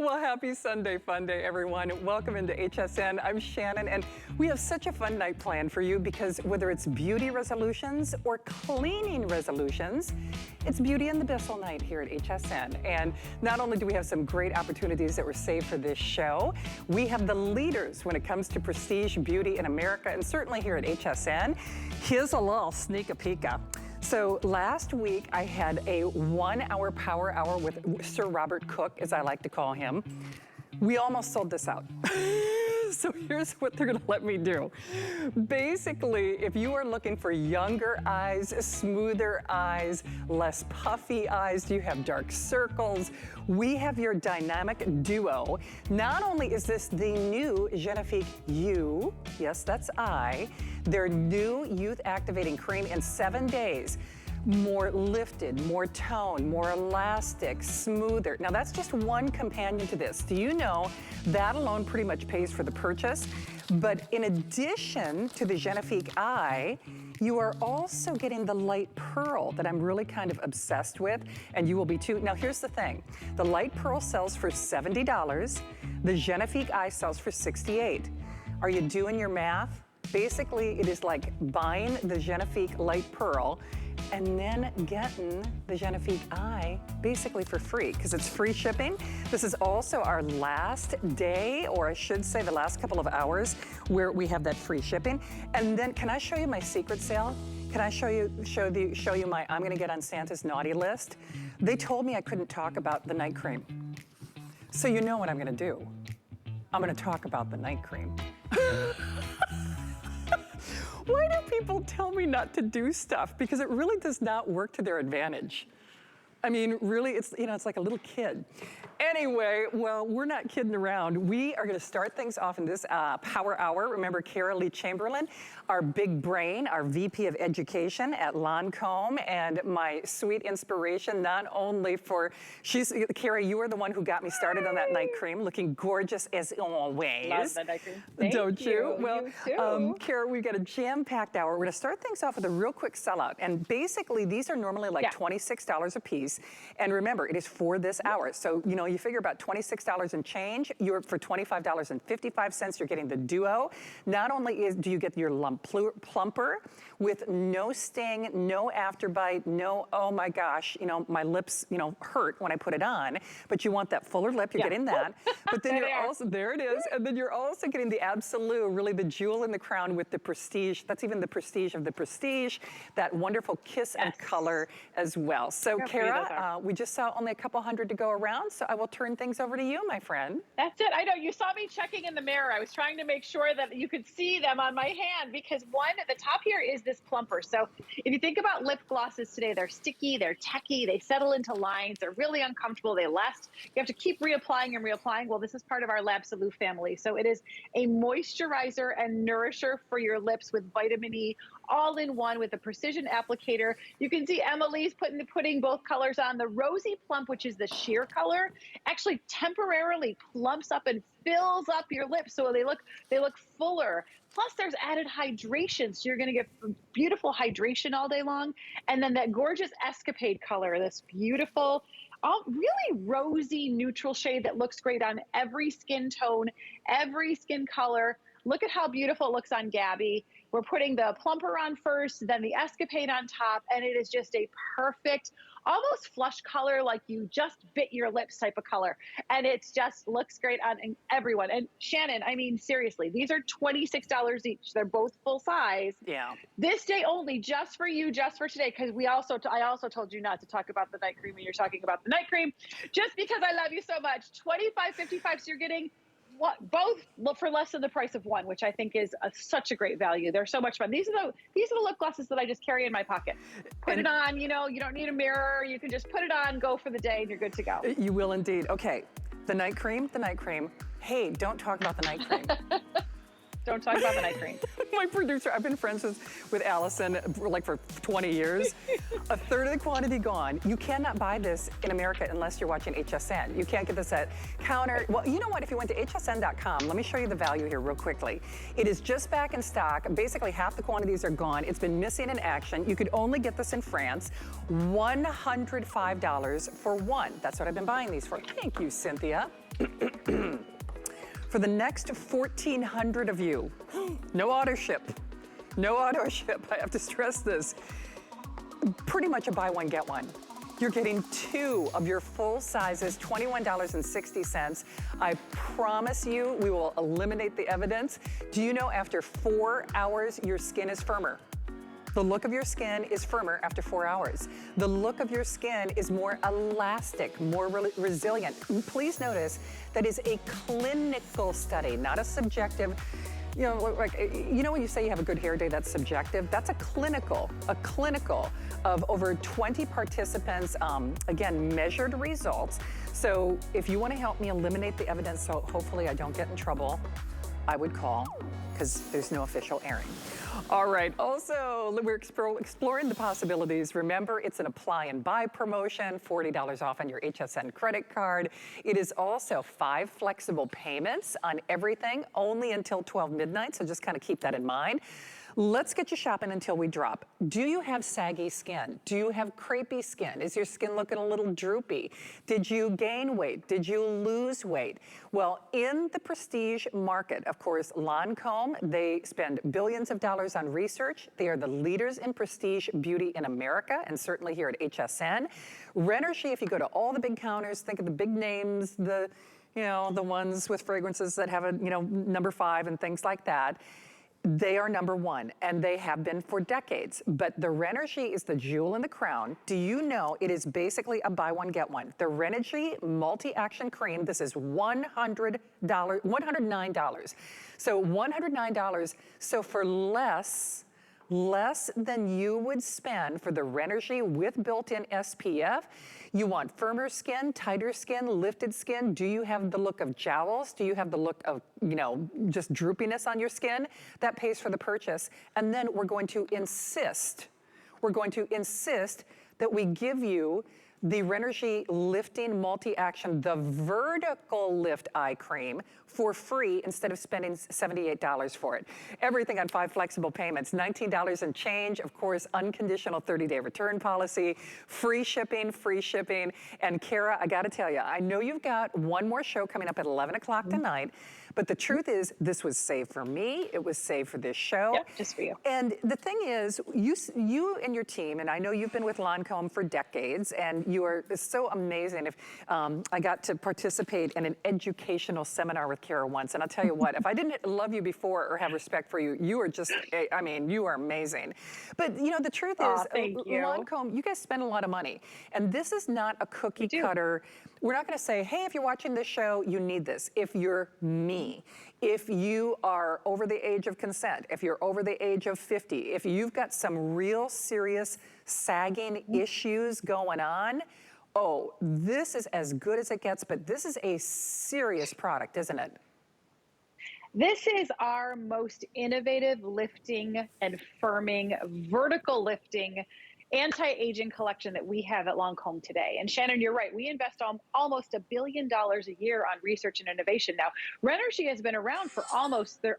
Well, happy Sunday Fun Day, everyone. Welcome into HSN. I'm Shannon, and we have such a fun night planned for you because whether it's beauty resolutions or cleaning resolutions, it's Beauty and the Bissell night here at HSN. And not only do we have some great opportunities that were saved for this show, we have the leaders when it comes to prestige beauty in America, and certainly here at HSN. Here's a little sneak a peek. So last week I had a 1 hour power hour with Sir Robert Cook, as I like to call him. We almost sold this out. So here's what they're gonna let me do. Basically, if you are looking for younger eyes, smoother eyes, less puffy eyes, you have dark circles, we have your dynamic duo. Not only is this the new Genifique You, yes, that's I, their new youth activating cream in 7 days. More lifted, more toned, more elastic, smoother. Now that's just one companion to this. Do you know that alone pretty much pays for the purchase? But in addition to the Genifique Eye, you are also getting the light pearl that I'm really kind of obsessed with, and you will be too. Now here's the thing, the light pearl sells for $70, the Genifique Eye sells for $68. Are you doing your math? Basically, it is like buying the Genifique light pearl and then getting the Genifique Eye basically for free, because it's free shipping. This is also our last day, or I should say the last couple of hours, where we have that free shipping. And then, can I show you my secret sale? Can I show you my I'm gonna get on Santa's naughty list? They told me I couldn't talk about the night cream. So you know what I'm gonna do. I'm gonna talk about the night cream. Why do people tell me not to do stuff? Because it really does not work to their advantage. I mean, really, it's, you know, it's like a little kid. Anyway, well, we're not kidding around. We are gonna start things off in this power hour. Remember Kara Lee Chamberlain, our big brain, our VP of Education at Lancome, and my sweet inspiration, not only for, Kara, you are the one who got me started on that night cream, looking gorgeous as always. Love the night cream. Thank Don't you? Well, you Kara, we've got a jam-packed hour. We're gonna start things off with a real quick sellout. And basically, these are normally like $26 a piece. And remember, it is for this hour. So, you know, you figure about $26 and change, you're for $25.55, you're getting the duo. Not only do you get your plumper with no sting, no afterbite, no, oh my gosh, you know, my lips, you know, hurt when I put it on, but you want that fuller lip, you're getting that. But then you're also, there it is, and then you're also getting the absolute, really the jewel in the crown with the prestige. That's even the prestige of the prestige, that wonderful kiss and color as well. So Kara, we just saw only a couple hundred to go around, so I will turn things over to you, my friend. That's it. I know you saw me checking in the mirror. I was trying to make sure that you could see them on my hand, because one at the top here is this plumper. So if you think about lip glosses today, they're sticky, they're tacky, they settle into lines, they're really uncomfortable, they last. You have to keep reapplying and reapplying. Well, this is part of our L'Absolu family. So it is a moisturizer and nourisher for your lips with vitamin E, all in one with a precision applicator. You can see Emily's putting both colors on. The Rosy Plump, which is the sheer color, actually temporarily plumps up and fills up your lips so they look fuller. Plus there's added hydration, so you're gonna get beautiful hydration all day long. And then that gorgeous Escapade color, this beautiful, really rosy neutral shade that looks great on every skin tone, every skin color. Look at how beautiful it looks on Gabby. We're putting the plumper on first, then the Escapade on top, and it is just a perfect, almost flush color, like you just bit your lips type of color. And it just looks great on everyone. And Shannon, I mean, seriously, these are $26 each. They're both full size. Yeah. This day only, just for you, just for today, because I also told you not to talk about the night cream when you're talking about the night cream, just because I love you so much. $25.55, so you're getting both for less than the price of one, which I think is such a great value. They're so much fun. These are the lip glosses that I just carry in my pocket. Put it on, you know, you don't need a mirror. You can just put it on, go for the day, and you're good to go. You will indeed. Okay, the night cream, the night cream. Hey, don't talk about the night cream. Don't talk about the night cream. My producer, I've been friends with Allison like for 20 years. A third of the quantity gone. You cannot buy this in America unless you're watching HSN. You can't get this at counter. Well, you know what? If you went to hsn.com, let me show you the value here real quickly. It is just back in stock. Basically, half the quantities are gone. It's been missing in action. You could only get this in France. $105 for one. That's what I've been buying these for. Thank you, Cynthia. For the next 1,400 of you, no auto ship. No auto ship, I have to stress this. Pretty much a buy one, get one. You're getting 2 of your full sizes, $21.60. I promise you, we will eliminate the evidence. Do you know after 4 hours, your skin is firmer? The look of your skin is firmer after 4 hours. The look of your skin is more elastic, more resilient. And please notice that is a clinical study, not a subjective. You know, like, you know when you say you have a good hair day, that's subjective? That's a clinical of over 20 participants, again, measured results. So if you want to help me eliminate the evidence so hopefully I don't get in trouble, I would call, because there's no official airing. All right, also, we're exploring the possibilities. Remember, it's an apply and buy promotion, $40 off on your HSN credit card. It is also 5 flexible payments on everything, only until 12 midnight, so just kind of keep that in mind. Let's get you shopping until we drop. Do you have saggy skin? Do you have crepey skin? Is your skin looking a little droopy? Did you gain weight? Did you lose weight? Well, in the prestige market, of course, Lancome, they spend billions of dollars on research. They are the leaders in prestige beauty in America, and certainly here at HSN. Renergie, if you go to all the big counters, think of the big names, the ones with fragrances that have a, number 5 and things like that. They are number 1, and they have been for decades. But the Renergie is the jewel in the crown. Do you know it is basically a buy one, get one? The Renergie Multi-Action Cream, this is $109. So $109. So for less than you would spend for the Renergie with built-in SPF. You want firmer skin, tighter skin, lifted skin. Do you have the look of jowls? Do you have the look of, just droopiness on your skin? That pays for the purchase. And then we're going to insist that we give you the Renergie Lifting Multi-Action, the Vertical Lift Eye Cream, for free instead of spending $78 for it. Everything on 5 flexible payments, $19 and change. Of course, unconditional 30-day return policy, free shipping. And Kara, I gotta tell you, I know you've got one more show coming up at 11 o'clock tonight, but the truth is, this was saved for me. It was saved for this show. Yep, just for you. And the thing is, you and your team, and I know you've been with Lancome for decades, and you are so amazing. If I got to participate in an educational seminar with Kara once, and I'll tell you what, if I didn't love you before or have respect for you, you are just, you are amazing. But the truth is, Lancome, you guys spend a lot of money, and this is not a cookie cutter. We're not gonna say, hey, if you're watching this show, you need this. If you're me, if you are over the age of consent, if you're over the age of 50, if you've got some real serious sagging issues going on, oh, this is as good as it gets, but this is a serious product, isn't it? This is our most innovative lifting and firming, vertical lifting, anti-aging collection that we have at Lancome today. And Shannon, you're right. We invest almost $1 billion a year on research and innovation. Now, Renergie has been around for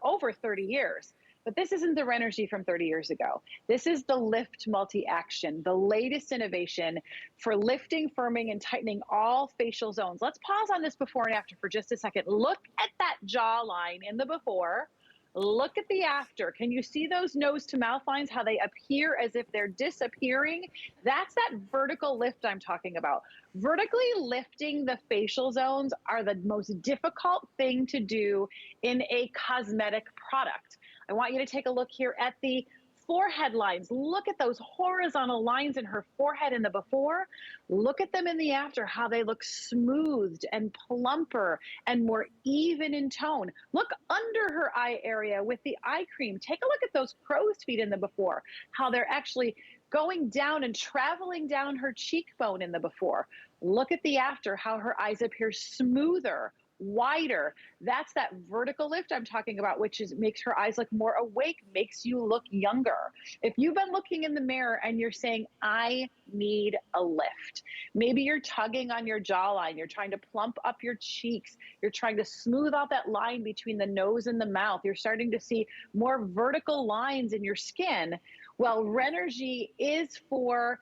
over 30 years. But this isn't the Renergie from 30 years ago. This is the Lift Multi-Action, the latest innovation for lifting, firming, and tightening all facial zones. Let's pause on this before and after for just a second. Look at that jawline in the before. Look at the after. Can you see those nose to mouth lines, how they appear as if they're disappearing? That's that vertical lift I'm talking about. Vertically lifting the facial zones are the most difficult thing to do in a cosmetic product. I want you to take a look here at the forehead lines. Look at those horizontal lines in her forehead in the before. Look at them in the after, how they look smoothed and plumper and more even in tone. Look under her eye area with the eye cream. Take a look at those crow's feet in the before, how they're actually going down and traveling down her cheekbone in the before. Look at the after, how her eyes appear smoother, wider. That's that vertical lift I'm talking about, which makes her eyes look more awake, makes you look younger. If you've been looking in the mirror and you're saying, I need a lift, maybe you're tugging on your jawline, you're trying to plump up your cheeks, you're trying to smooth out that line between the nose and the mouth, you're starting to see more vertical lines in your skin. Well, Renergie is for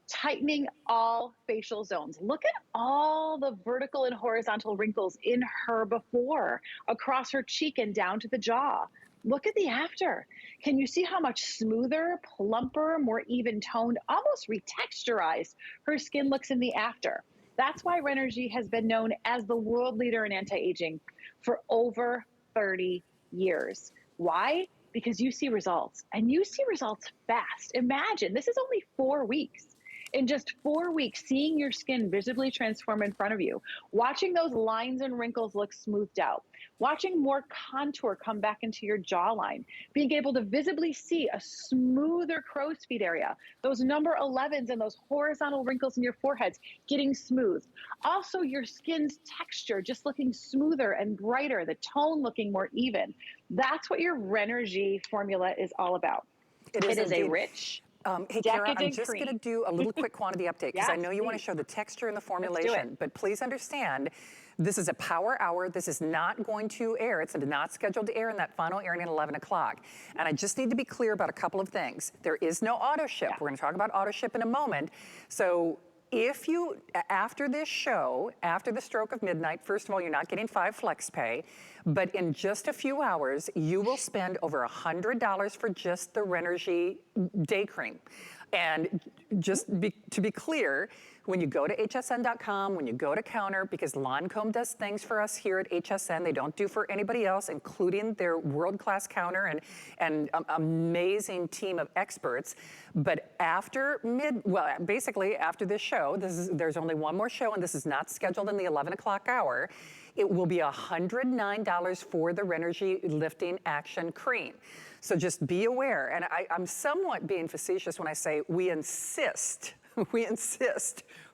tightening all facial zones. Look at all the vertical and horizontal wrinkles in her before, across her cheek and down to the jaw. Look at the after. Can you see how much smoother, plumper, more even toned, almost retexturized her skin looks in the after? That's why Renergie has been known as the world leader in anti-aging for over 30 years. Why? Because you see results, and you see results fast. Imagine, this is only 4 weeks. In just 4 weeks, seeing your skin visibly transform in front of you, watching those lines and wrinkles look smoothed out, watching more contour come back into your jawline, being able to visibly see a smoother crow's feet area, those number 11s and those horizontal wrinkles in your foreheads getting smooth. Also, your skin's texture just looking smoother and brighter, the tone looking more even. That's what your Renergie formula is all about. It is a indeed. rich, Hey, Kara, I'm decadent just going to cream. do a little quick quantity update because I Yes, know you want to please. show the texture and the Let's do formulation, it. but please understand, this is a power hour. This is not going to air. It's not scheduled to air in that final airing at 11 o'clock. And I just need to be clear about a couple of things. There is no auto ship. Yeah. We're going to talk about auto ship in a moment. So if you, after this show, after the stroke of midnight, first of all, you're not getting 5 flex pay, but in just a few hours, you will spend over $100 for just the Renergie day cream. And just to be clear, when you go to hsn.com, when you go to counter, because Lancome does things for us here at HSN they don't do for anybody else, including their world-class counter and amazing team of experts. But after basically after this show, there's only one more show, and this is not scheduled in the 11 o'clock hour. It will be $109 for the Renergie Lifting Action Cream. So just be aware, and I'm somewhat being facetious when I say we insist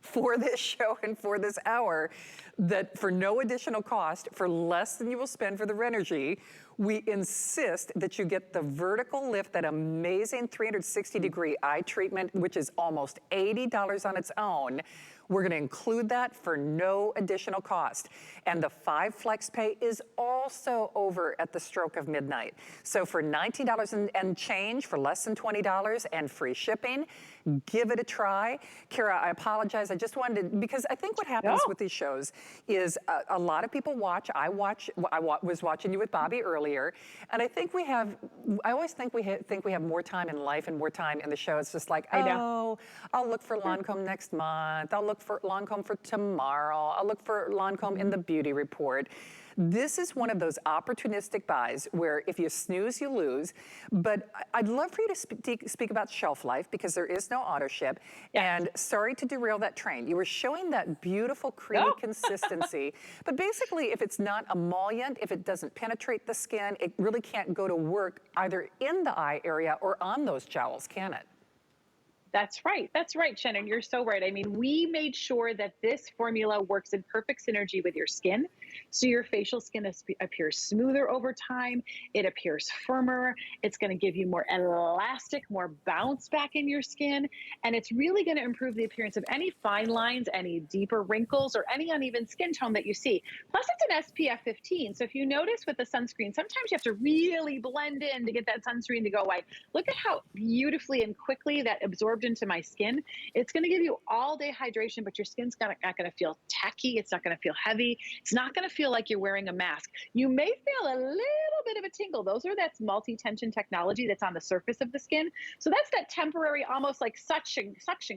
for this show and for this hour that for no additional cost, for less than you will spend for the Renergie, we insist that you get the vertical lift, that amazing 360-degree eye treatment, which is almost $80 on its own. We're going to include that for no additional cost. And the 5 flex pay is also over at the stroke of midnight. So for $19 and change, for less than $20 and free shipping, give it a try. Kara, I apologize. I just wanted to, because I think what happens with these shows is a lot of people watch. I was watching you with Bobby earlier, and I think I always think we have more time in life and more time in the show. It's just like, oh, I'll look for Lancome next month. I'll look for Lancome for tomorrow. I'll look for Lancome in the beauty report. This is one of those opportunistic buys where if you snooze, you lose. But I'd love for you to speak about shelf life because there is no auto ship. Yes. And sorry to derail that train. You were showing that beautiful creamy consistency. But basically, if it's not emollient, if it doesn't penetrate the skin, it really can't go to work either in the eye area or on those jowls, can it? That's right. That's right, Shannon. You're so right. I mean, we made sure that this formula works in perfect synergy with your skin. So your facial skin appears smoother over time. It appears firmer. It's going to give you more elastic, more bounce back in your skin. And it's really going to improve the appearance of any fine lines, any deeper wrinkles, or any uneven skin tone that you see. Plus, it's an SPF 15. So if you notice with the sunscreen, sometimes you have to really blend in to get that sunscreen to go away. Look at how beautifully and quickly that absorbed into my skin. It's going to give you all day hydration, but your skin's not going to feel tacky. It's not going to feel heavy. It's not going to feel like you're wearing a mask. You may feel a little bit of a tingle. That's multi-tension technology that's on the surface of the skin. So that's that temporary, almost like suction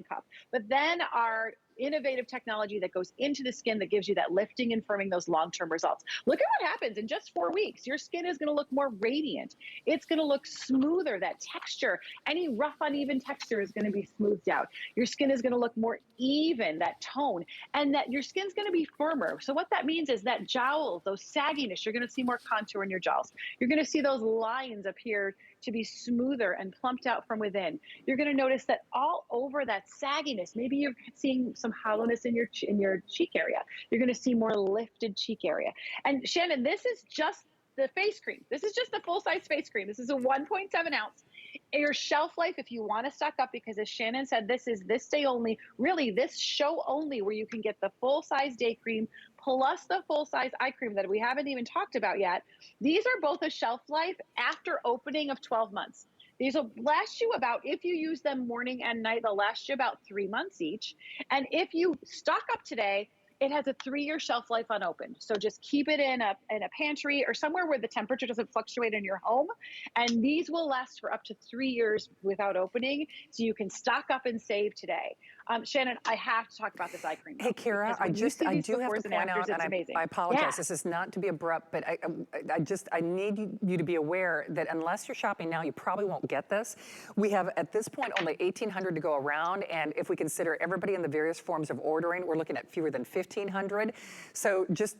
cup. But then our innovative technology that goes into the skin that gives you that lifting and firming, those long-term results. Look at what happens in just 4 weeks. Your skin is going to look more radiant. It's going to look smoother. That texture, any rough, uneven texture is going to be smoothed out. Your skin is going to look more even, that tone, and that your skin's going to be firmer. So what that means is that jowls, those sagginess, you're going to see more contour in your jowls. You're going to see those lines appear to be smoother and plumped out from within. You're going to notice that all over that sagginess, maybe you're seeing some hollowness in your cheek area. You're going to see more lifted cheek area. And Shannon, this is just the face cream. This is just the full-size face cream. This is a 1.7 ounce. Your shelf life, if you want to stock up, because as Shannon said, this is this day only, really this show only, where you can get the full-size day cream plus the full-size eye cream that we haven't even talked about yet. These are both a shelf life after opening of 12 months. These will last you about, if you use them morning and night, they'll last you about 3 months each. And if you stock up today, it has a 3-year shelf life unopened. So just keep it in a pantry or somewhere where the temperature doesn't fluctuate in your home. And these will last for up to 3 years without opening. So you can stock up and save today. Shannon, I have to talk about this eye cream. Hey, Kara, I do have to point out, and I apologize, Yeah. this is not to be abrupt, but I need you to be aware that unless you're shopping now, you probably won't get this. We have, at this point, only 1,800 to go around, and if we consider everybody in the various forms of ordering, we're looking at fewer than 1,500. So just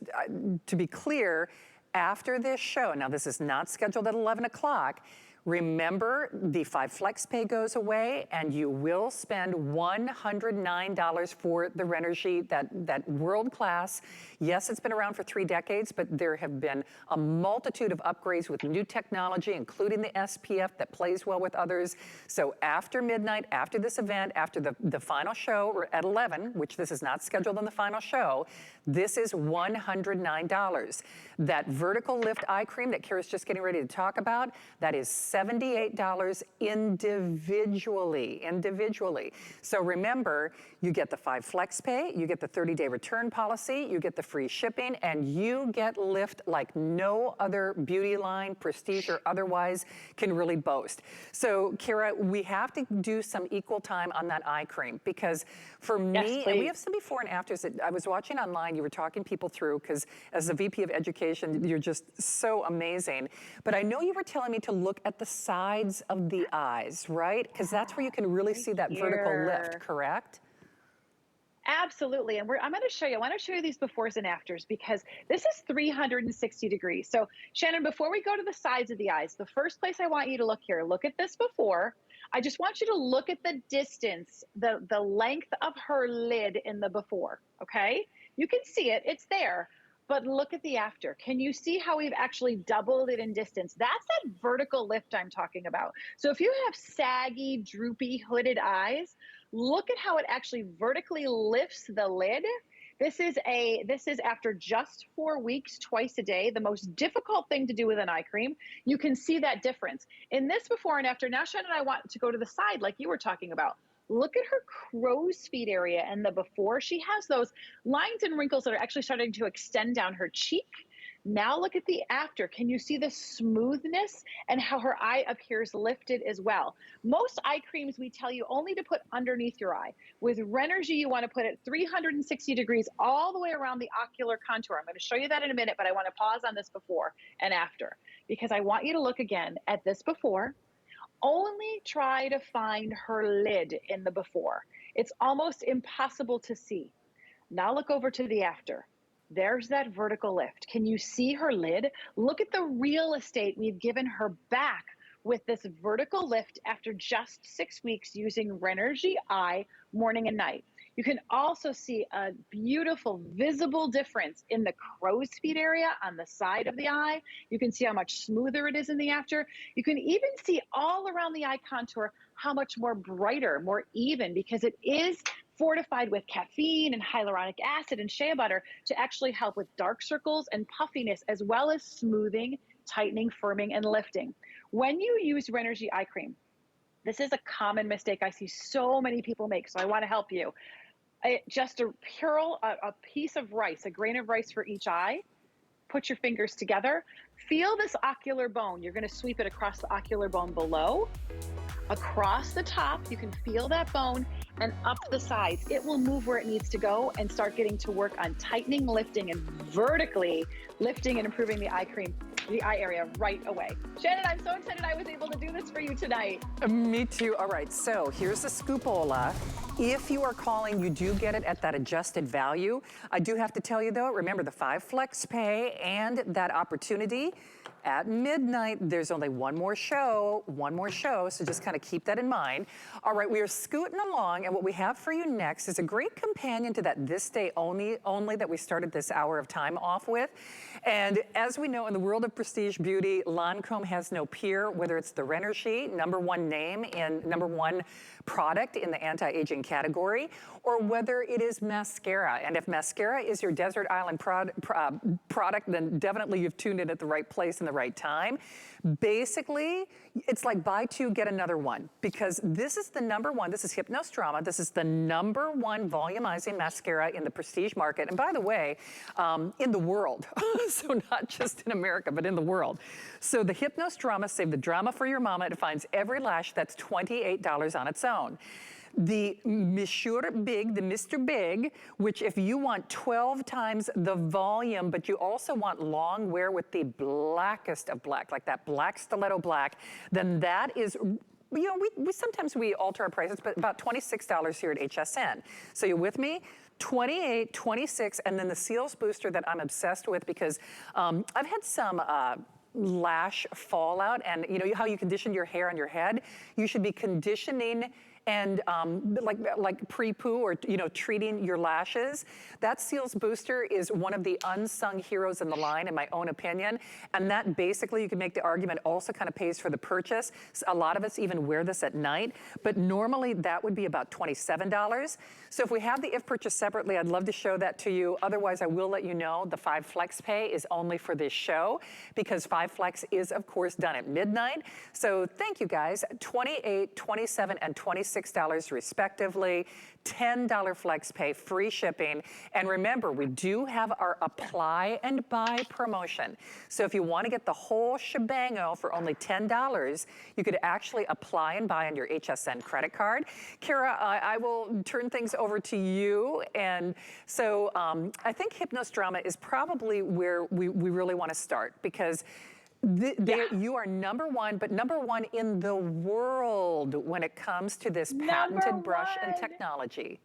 to be clear, after this show, now this is not scheduled at 11 o'clock, remember, the 5 Flex Pay goes away, and you will spend $109 for the Renergie, that world-class. Yes, it's been around for 3 decades, but there have been a multitude of upgrades with new technology, including the SPF that plays well with others. So after midnight, after this event, after the final show at 11, which this is not scheduled on the final show, this is $109. That vertical lift eye cream that Kara's just getting ready to talk about, that is $78 individually. So remember, you get the 5 Flex Pay, you get the 30-day return policy, you get the free shipping, and you get lift like no other beauty line, prestige or otherwise, can really boast. So Kara, we have to do some equal time on that eye cream, because for me, and we have some before and afters that I was watching online, you were talking people through, because as the VP of Education, you're just so amazing. But I know you were telling me to look at the sides of the eyes, right? Because that's where you can really see that vertical lift, correct? Absolutely. And I'm going to show you, I want to show you these befores and afters, because this is 360 degrees. So Shannon, before we go to the sides of the eyes, the first place I want you to look here, look at this before. I just want you to look at the distance, the length of her lid in the before, okay? You can see it, it's there. But look at the after. Can you see how we've actually doubled it in distance? That's that vertical lift I'm talking about. So if you have saggy, droopy, hooded eyes, look at how it actually vertically lifts the lid. This is after just 4 weeks, twice a day, the most difficult thing to do with an eye cream. You can see that difference. In this before and after, now Shannon and I want to go to the side like you were talking about. Look at her crow's feet area and the before. She has those lines and wrinkles that are actually starting to extend down her cheek. Now look at the after. Can you see the smoothness and how her eye appears lifted as well? Most eye creams, we tell you only to put underneath your eye. With Renergie, you want to put it 360 degrees all the way around the ocular contour. I'm going to show you that in a minute, but I want to pause on this before and after, because I want you to look again at this before. Only try to find her lid in the before. It's almost impossible to see. Now look over to the after. There's that vertical lift. Can you see her lid? Look at the real estate we've given her back with this vertical lift after just 6 weeks using Renergie Eye morning and night. You can also see a beautiful visible difference in the crow's feet area on the side of the eye. You can see how much smoother it is in the after. You can even see all around the eye contour how much more brighter, more even, because it is fortified with caffeine and hyaluronic acid and shea butter to actually help with dark circles and puffiness, as well as smoothing, tightening, firming, and lifting. When you use Renergie eye cream, this is a common mistake I see so many people make, so I want to help you. Just a piece of rice, a grain of rice for each eye. Put your fingers together. Feel this ocular bone. You're going to sweep it across the ocular bone below, across the top. You can feel that bone, and up the sides. It will move where it needs to go and start getting to work on tightening, lifting, and vertically lifting and improving the eye cream, the eye area right away. Shannon, I'm so excited I was able to do this for you tonight. Me too. All right, so here's the scoopola. If you are calling, you do get it at that adjusted value. I do have to tell you though, remember the 5 Flex Pay and that opportunity. At midnight, there's only one more show, so just kind of keep that in mind. All right, we are scooting along, and what we have for you next is a great companion to that This Day Only that we started this hour of time off with. And as we know, in the world of prestige beauty, Lancome has no peer, whether it's the Renergie, #1 name and #1 product in the anti-aging category, or whether it is mascara. And if mascara is your desert island product, then definitely you've tuned in at the right place in the right time. Basically, it's like buy two, get another one, because this is the number one, this is Hypnos Drama, this is the number one volumizing mascara in the prestige market. And by the way, in the world, so not just in America, but in the world. So the Hypnos Drama, save the drama for your mama. It finds every lash that's $28 on its own. The Monsieur Big, the Mr. Big, which if you want 12 times the volume, but you also want long wear with the blackest of black, like that black stiletto black, then that is, you know, we sometimes we alter our prices, but about $26 here at HSN. So you with me? 28, 26, and then the Seals Booster that I'm obsessed with because I've had some lash fallout, and you know how you condition your hair on your head? You should be conditioning and like pre-poo or, you know, treating your lashes. That Seals Booster is one of the unsung heroes in the line, in my own opinion. And that basically, you can make the argument, also kind of pays for the purchase. A lot of us even wear this at night, but normally that would be about $27. So if we have the if purchase separately, I'd love to show that to you. Otherwise, I will let you know the 5 Flex Pay is only for this show because 5 Flex is, of course, done at midnight. So thank you guys. $28, $27, and $26 respectively. $10 Flex Pay, free shipping. And remember, we do have our apply and buy promotion. So if you want to get the whole shebango for only $10, you could actually apply and buy on your HSN credit card. Kara, I will turn things over to you. And so I think Hypnos Drama is probably where we really want to start because you are number one, but number one in the world when it comes to this patented brush and technology.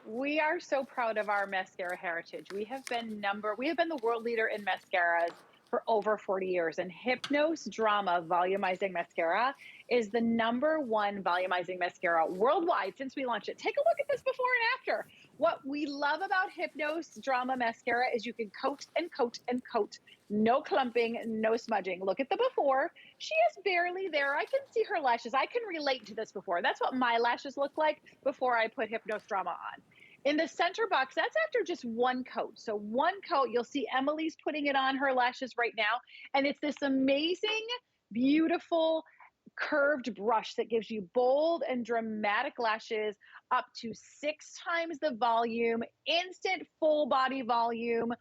We are so proud of our mascara heritage. We have been the world leader in mascaras for over 40 years, and Hypnos Drama Volumizing Mascara is the number one volumizing mascara worldwide since we launched it. Take a look at this before and after. What we love about Hypnos Drama Mascara is you can coat and coat and coat. No clumping, no smudging. Look at the before. She is barely there. I can see her lashes. I can relate to this before. That's what my lashes look like before I put Hypnos Drama on. In the center box, that's after just one coat. So one coat, you'll see Emily's putting it on her lashes right now. And it's this amazing, beautiful, curved brush that gives you bold and dramatic lashes up to 6 times the volume, instant full body volume,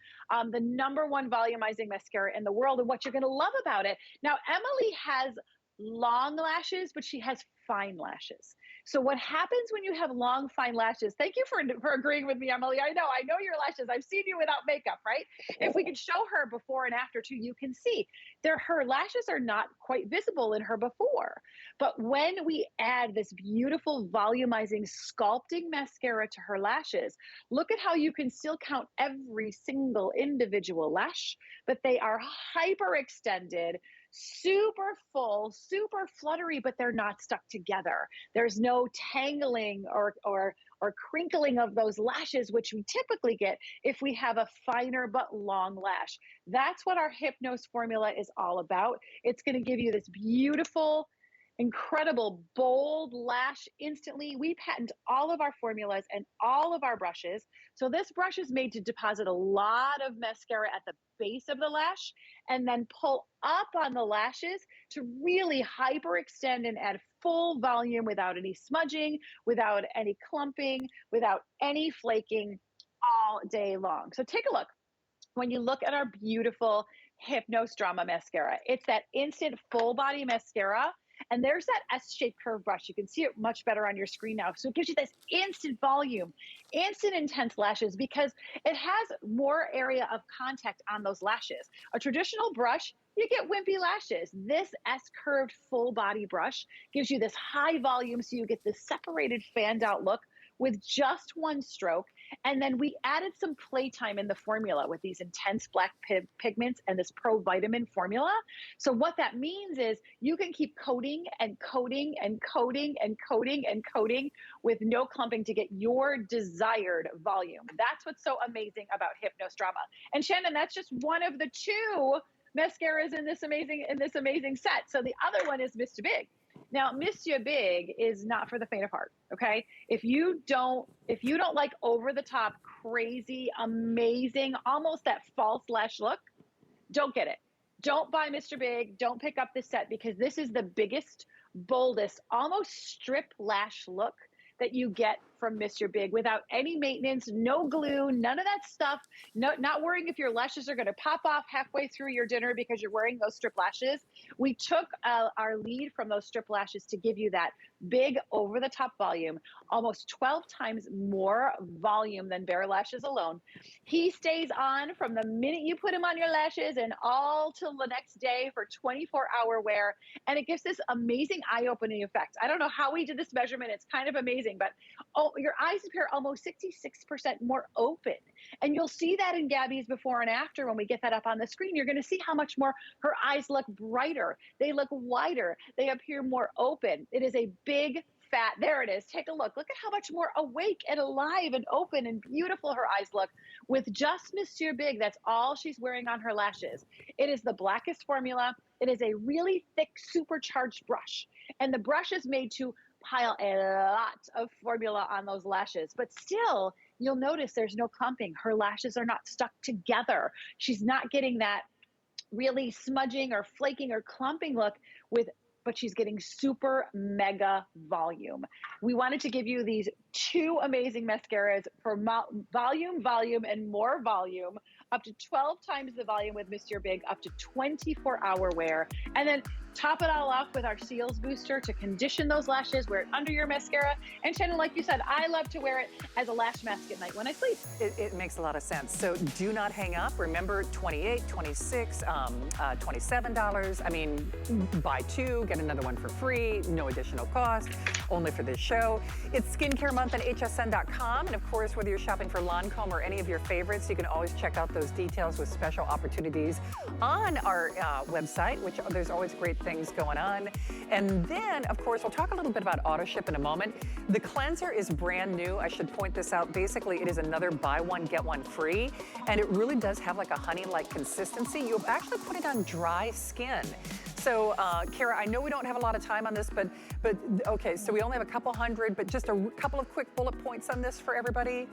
the number one volumizing mascara in the world. And what you're going to love about it, now Emily has long lashes, but she has fine lashes. So what happens when you have long, fine lashes? Thank you for agreeing with me, Emily. I know your lashes. I've seen you without makeup, right? If we could show her before and after too, you can see her lashes are not quite visible in her before. But when we add this beautiful volumizing sculpting mascara to her lashes, look at how you can still count every single individual lash, but they are hyperextended, super full, super fluttery, but they're not stuck together. There's no tangling or crinkling of those lashes, which we typically get if we have a finer but long lash. That's what our Hypnos formula is all about. It's going to give you this beautiful, incredible, bold lash instantly. We patent all of our formulas and all of our brushes. So this brush is made to deposit a lot of mascara at the base of the lash and then pull up on the lashes to really hyperextend and add full volume without any smudging, without any clumping, without any flaking all day long. So take a look. When you look at our beautiful Hypnos Drama Mascara, it's that instant full body mascara. And there's that S-shaped curved brush. You can see it much better on your screen now. So it gives you this instant volume, instant intense lashes because it has more area of contact on those lashes. A traditional brush, you get wimpy lashes. This S-curved full body brush gives you this high volume so you get this separated fanned out look with just one stroke. And then we added some playtime in the formula with these intense black pigments and this pro vitamin formula. So what that means is you can keep coating and coating and coating and coating and coating with no clumping to get your desired volume. That's what's so amazing about Hypnos Drama. And Shannon, that's just one of the 2 mascaras in this amazing set. So the other one is Mr. Big. Now, Monsieur Big is not for the faint of heart, okay? If you don't like over the top, crazy, amazing, almost that false lash look, don't get it. Don't buy Mr. Big. Don't pick up this set because this is the biggest, boldest, almost strip lash look that you get from Mr. Big without any maintenance, no glue, none of that stuff. No, not worrying if your lashes are going to pop off halfway through your dinner because you're wearing those strip lashes. We took our lead from those strip lashes to give you that big over-the-top volume, almost 12 times more volume than bare lashes alone. He stays on from the minute you put him on your lashes and all till the next day for 24-hour wear. And it gives this amazing eye-opening effect. I don't know how we did this measurement. It's kind of amazing, but your eyes appear almost 66% more open. And you'll see that in Gabby's before and after when we get that up on the screen. You're going to see how much more her eyes look brighter. They look wider. They appear more open. It is a big fat, there it is. Take a look. Look at how much more awake and alive and open and beautiful her eyes look with just Monsieur Big. That's all she's wearing on her lashes. It is the blackest formula. It is a really thick, supercharged brush. And the brush is made to pile a lot of formula on those lashes, but still you'll notice there's no clumping. Her lashes are not stuck together. She's not getting that really smudging or flaking or clumping look but she's getting super mega volume. We wanted to give you these two amazing mascaras for volume, and more volume, up to 12 times the volume with Mr. Big, up to 24-hour wear. And then top it all off with our Seals Booster to condition those lashes, wear it under your mascara. And Shannon, like you said, I love to wear it as a lash mask at night when I sleep. It makes a lot of sense. So do not hang up. Remember, $28, $26, $27. I mean, buy two, get another one for free, no additional cost, only for this show. It's Skincare Month at hsn.com. And of course, whether you're shopping for Lancome or any of your favorites, you can always check out those details with special opportunities on our website, which there's always great things going on. And then, of course, we'll talk a little bit about auto ship in a moment. The cleanser is brand new. I should point this out. Basically, it is another buy one, get one free. And it really does have like a honey-like consistency. You'll actually put it on dry skin. So, Kara, I know we don't have a lot of time on this, but okay, so we only have a couple hundred, but just a couple of quick bullet points on this for everybody.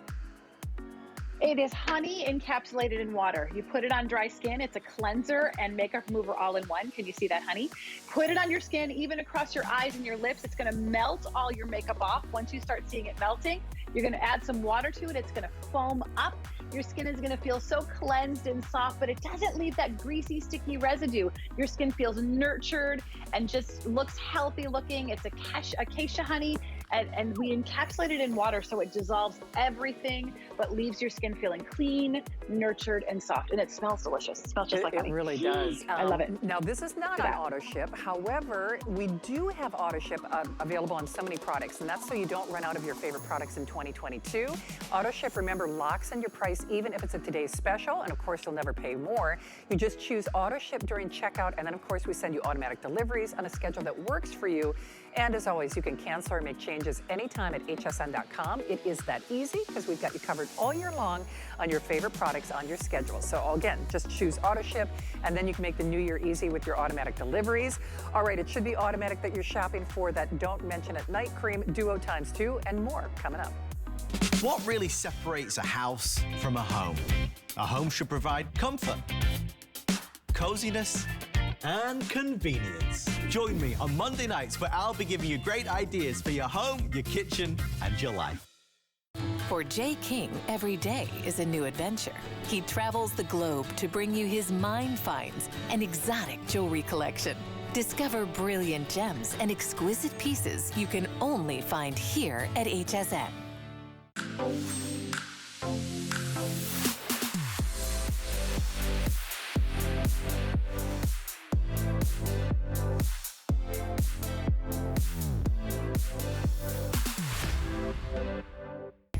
It is honey encapsulated in water. You put it on dry skin. It's a cleanser and makeup remover all in one. Can you see that honey? Put it on your skin, even across your eyes and your lips. It's going to melt all your makeup off. Once you start seeing it melting, you're going to add some water to it. It's going to foam up. Your skin is going to feel so cleansed and soft, but it doesn't leave that greasy, sticky residue. Your skin feels nurtured and just looks healthy looking. It's acacia honey. And we encapsulate it in water so it dissolves everything, but leaves your skin feeling clean, nurtured, and soft. And it smells delicious. It smells just like honey. It really does. I love it. Now, this is not on auto ship. However, we do have auto ship available on so many products, and that's so you don't run out of your favorite products in 2022. Auto ship, remember, locks in your price even if it's a today's special, and of course, you'll never pay more. You just choose auto ship during checkout, and then of course, we send you automatic deliveries on a schedule that works for you. And as always, you can cancel or make changes anytime at hsn.com. It is that easy because we've got you covered all year long on your favorite products on your schedule. So again, just choose auto ship, and then you can make the new year easy with your automatic deliveries. All right, it should be automatic that you're shopping for that Don't Mention It night cream, Duo ×2, and more coming up. What really separates a house from a home? A home should provide comfort, coziness, and convenience. Join me on Monday nights where I'll be giving you great ideas for your home, your kitchen, and your life. For Jay King, every day is a new adventure. He travels the globe to bring you his mind finds and exotic jewelry collection. Discover brilliant gems and exquisite pieces you can only find here at HSN.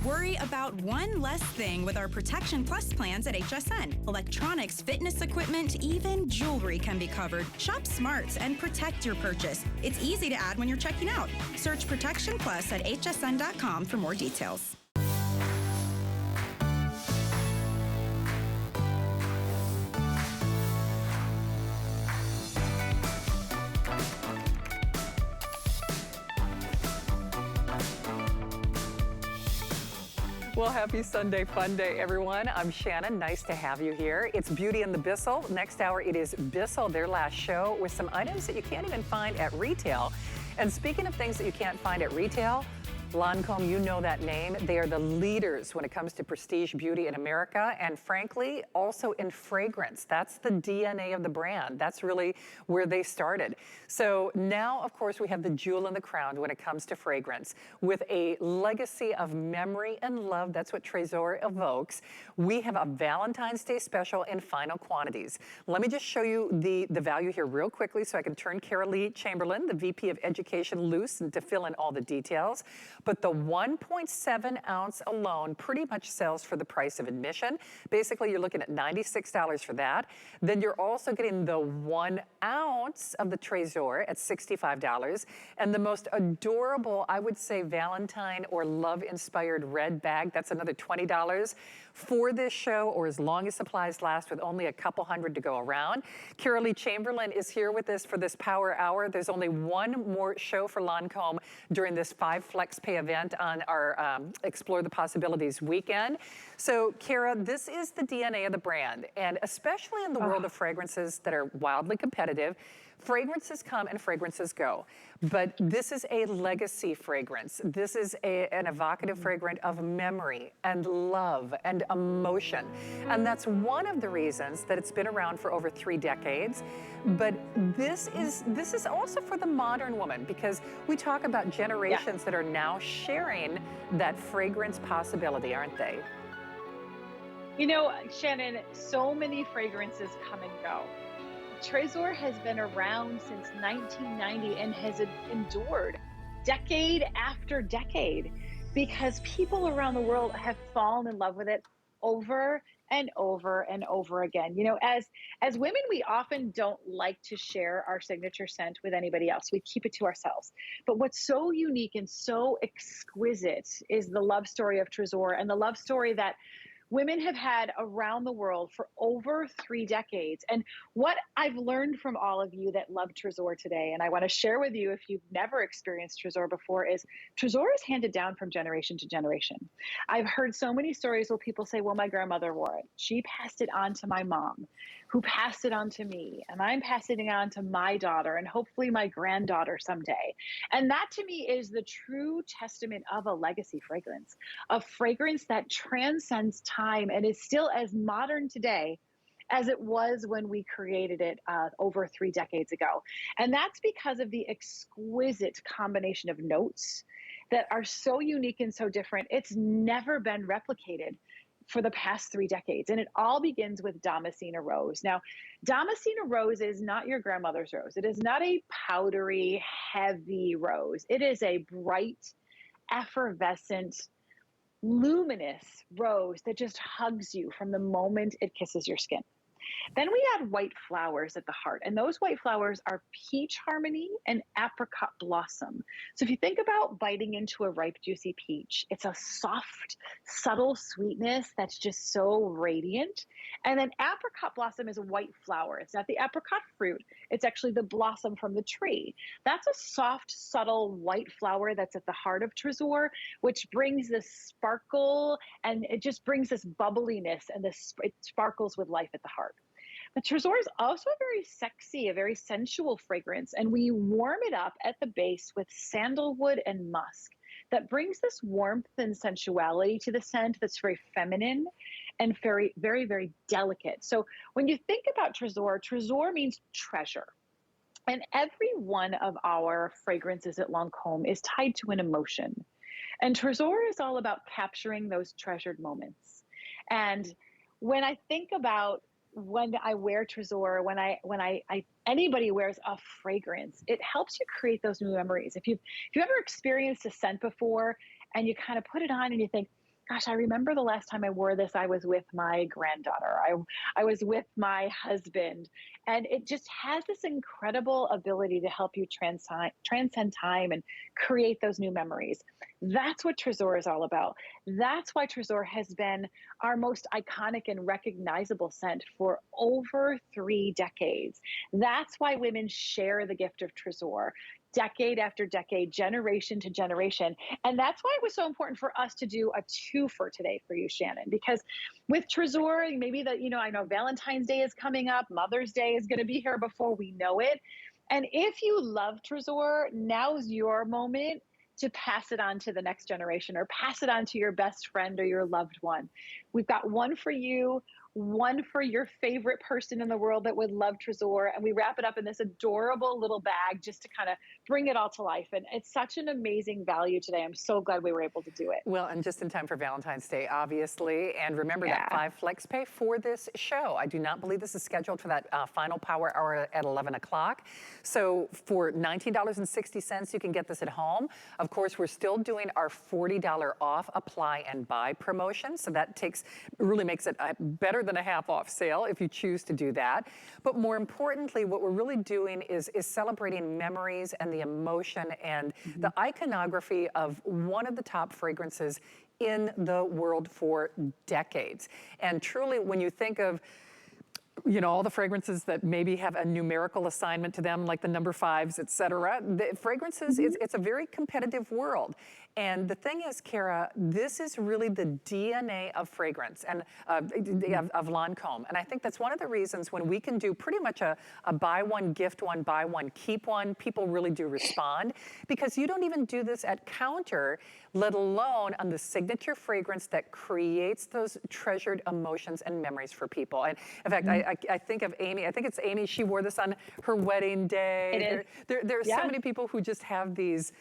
Worry about one less thing with our Protection Plus plans at HSN. Electronics, fitness equipment, even jewelry can be covered. Shop smart and protect your purchase. It's easy to add when you're checking out. Search Protection Plus at hsn.com for more details. Well, happy Sunday fun day, everyone. I'm Shannon. Nice to have you here. It's Beauty and the Bissell. Next hour, it is Bissell, their last show, with some items that you can't even find at retail. And speaking of things that you can't find at retail, Lancome, you know that name. They are the leaders when it comes to prestige beauty in America, and frankly, also in fragrance. That's the DNA of the brand. That's really where they started. So now, of course, we have the jewel in the crown when it comes to fragrance. With a legacy of memory and love, that's what Tresor evokes. We have a Valentine's Day special in final quantities. Let me just show you the value here real quickly so I can turn Carolee Chamberlain, the VP of Education, loose and to fill in all the details. But the 1.7 ounce alone pretty much sells for the price of admission. Basically, you're looking at $96 for that. Then you're also getting the 1 ounce of the Tresor at $65. And the most adorable, I would say, Valentine or love-inspired red bag, that's another $20 for this show, or as long as supplies last, with only a couple hundred to go around. Carolee Chamberlain is here with us for this power hour. There's only one more show for Lancome during this 5 Flex Pay event on our Explore the Possibilities weekend. So, Cara, this is the DNA of the brand, and especially in the world of fragrances that are wildly competitive, fragrances come and fragrances go. But this is a legacy fragrance. This is an evocative fragrance of memory and love and emotion. And that's one of the reasons that it's been around for over 3 decades. But this is also for the modern woman, because we talk about generations that are now sharing that fragrance possibility, aren't they? You know, Shannon, so many fragrances come and go. Tresor has been around since 1990 and has endured decade after decade because people around the world have fallen in love with it over and over and over again. You know, as women, we often don't like to share our signature scent with anybody else. We keep it to ourselves. But what's so unique and so exquisite is the love story of Tresor, and the love story that women have had around the world for over 3 decades. And what I've learned from all of you that love Tresor today, and I want to share with you if you've never experienced Tresor before, is Tresor is handed down from generation to generation. I've heard so many stories where people say, well, my grandmother wore it. She passed it on to my mom, who passed it on to me, and I'm passing it on to my daughter and hopefully my granddaughter someday. And that to me is the true testament of a legacy fragrance, a fragrance that transcends time and is still as modern today as it was when we created it over 3 decades ago. And that's because of the exquisite combination of notes that are so unique and so different. It's never been replicated for the past 3 decades. And it all begins with Damascena rose. Now, Damascena rose is not your grandmother's rose. It is not a powdery, heavy rose. It is a bright, effervescent, luminous rose that just hugs you from the moment it kisses your skin. Then we add white flowers at the heart, and those white flowers are peach harmony and apricot blossom. So if you think about biting into a ripe, juicy peach, it's a soft, subtle sweetness that's just so radiant. And then apricot blossom is a white flower. It's not the apricot fruit. It's actually the blossom from the tree. That's a soft, subtle white flower that's at the heart of Tresor, which brings this sparkle, and it just brings this bubbliness, and it sparkles with life at the heart. But Tresor is also a very sexy, a very sensual fragrance, and we warm it up at the base with sandalwood and musk. That brings this warmth and sensuality to the scent that's very feminine and very, very, very delicate. So when you think about Tresor, Tresor means treasure. And every one of our fragrances at Lancome is tied to an emotion. And Tresor is all about capturing those treasured moments. And when I think about when I wear Tresor, when anybody wears a fragrance, it helps you create those new memories. If you've ever experienced a scent before and you kind of put it on and you think, gosh, I remember the last time I wore this, I was with my granddaughter. I was with my husband. And it just has this incredible ability to help you transcend time and create those new memories. That's what Tresor is all about. That's why Tresor has been our most iconic and recognizable scent for over 3 decades. That's why women share the gift of Tresor. decade after decade, generation to generation. And that's why it was so important for us to do a twofer today for you, Shannon, because with Tresor, maybe I know Valentine's Day is coming up, Mother's Day is going to be here before we know it. And if you love Tresor, now's your moment to pass it on to the next generation or pass it on to your best friend or your loved one. We've got one for you, one for your favorite person in the world that would love Tresor, and we wrap it up in this adorable little bag just to kind of bring it all to life. And it's such an amazing value today. I'm so glad we were able to do it. Well, and just in time for Valentine's Day, obviously. And remember that 5 flex pay for this show. I do not believe this is scheduled for that final power hour at 11 o'clock. So for $19.60, you can get this at home. Of course, we're still doing our $40 off apply and buy promotion. So that really makes it better than a half off sale if you choose to do that. But more importantly, what we're really doing is celebrating memories and the emotion and the iconography of one of the top fragrances in the world for decades. And truly, when you think of all the fragrances that maybe have a numerical assignment to them, like the number 5s, et cetera. The fragrances, it's a very competitive world. And the thing is, Kara, this is really the DNA of fragrance and of Lancome. And I think that's one of the reasons when we can do pretty much a buy one, gift one, buy one, keep one, people really do respond. Because you don't even do this at counter, let alone on the signature fragrance that creates those treasured emotions and memories for people. And in fact, I think of Amy, I think it's Amy, she wore this on her wedding day. There are so many people who just have these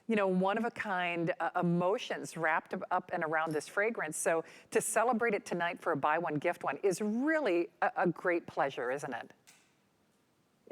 one-of-a-kind emotions wrapped up and around this fragrance. So to celebrate it tonight for a buy one, gift one is really a great pleasure, isn't it?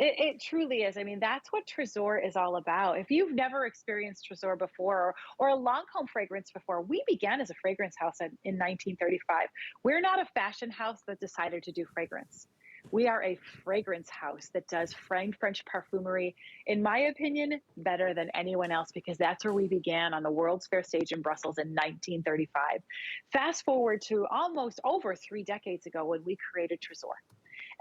It truly is. I mean, that's what Tresor is all about. If you've never experienced Tresor before or a Lancome fragrance before, we began as a fragrance house in 1935. We're not a fashion house that decided to do fragrance. We are a fragrance house that does French perfumery, in my opinion, better than anyone else, because that's where we began on the World's Fair stage in Brussels in 1935. Fast forward to almost over 3 decades ago when we created Tresor.